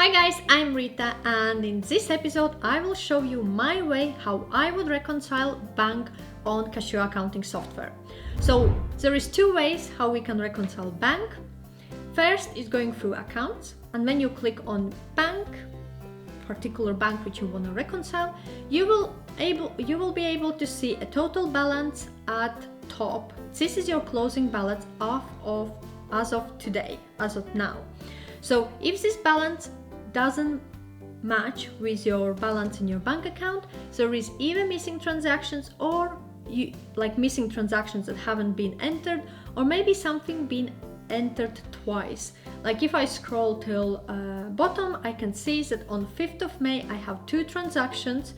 Hi guys, I'm Rita, and in this episode I will show you my way how I would reconcile bank on Kashoo accounting software. So there is two ways how we can reconcile bank. First is going through accounts, and when you click on bank, particular bank which you want to reconcile, you will be able to see a total balance at top. This is your closing balance as of today, as of now. So if this balance doesn't match with your balance in your bank account, there is either missing transactions or missing transactions that haven't been entered, or maybe something been entered twice. Like if I scroll till bottom, I can see that on 5th of May I have two transactions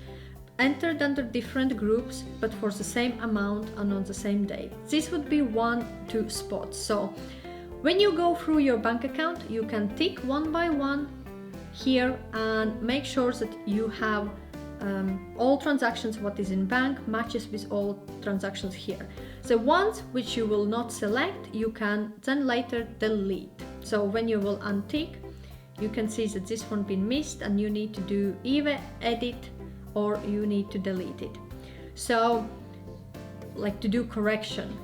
entered under different groups but for the same amount and on the same day. This would be 1-2 spots. So when you go through your bank account, you can tick one by one here and make sure that you have all transactions what is in bank matches with all transactions here. The ones which you will not select, you can then later delete. So when you will untick, you can see that this one been missed and you need to do either edit or you need to delete it. So like to do correction.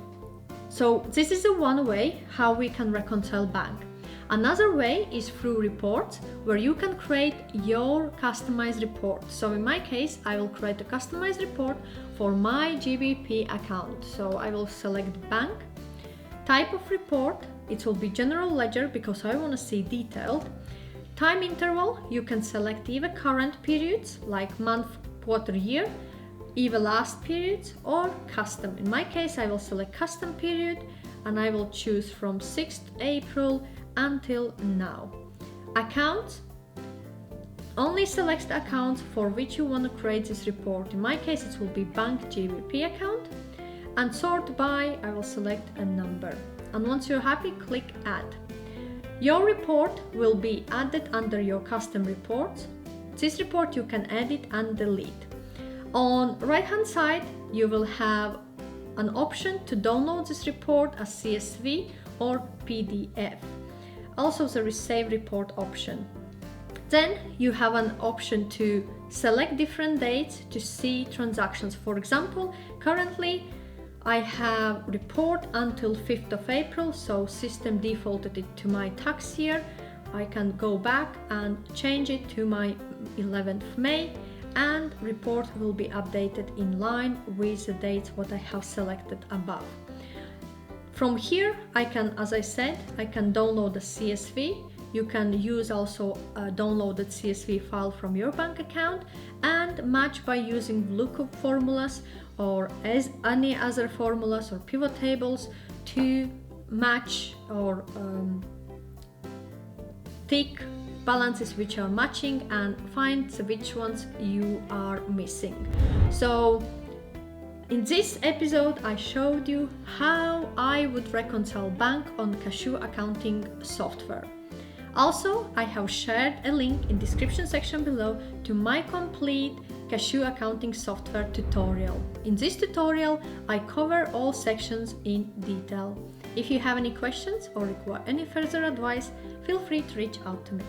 So this is the one way how we can reconcile bank. Another way is through reports, where you can create your customized report. So in my case, I will create a customized report for my GBP account. So I will select bank, type of report, it will be general ledger because I want to see detailed. Time interval, you can select either current periods like month, quarter, year, either last periods or custom. In my case, I will select custom period and I will choose from 6th April until now. Accounts, only select the accounts for which you want to create this report. In my case, it will be bank GBP account. And sort by, I will select a number. And once you're happy, click add. Your report will be added under your custom reports. This report you can edit and delete. On right hand side, you will have an option to download this report as CSV or PDF. Also, there is save report option. Then you have an option to select different dates to see transactions. For example, currently I have report until 5th of April, so system defaulted it to my tax year. I can go back and change it to my 11th of May, and report will be updated in line with the dates what I have selected above. From here, I can, as I said, I can download the CSV. You can use also a downloaded CSV file from your bank account and match by using lookup formulas or as any other formulas or pivot tables to match or tick balances which are matching and find which ones you are missing. So in this episode, I showed you how I would reconcile bank on Kashoo accounting software. Also, I have shared a link in description section below to my complete Kashoo accounting software tutorial. In this tutorial, I cover all sections in detail. If you have any questions or require any further advice, feel free to reach out to me.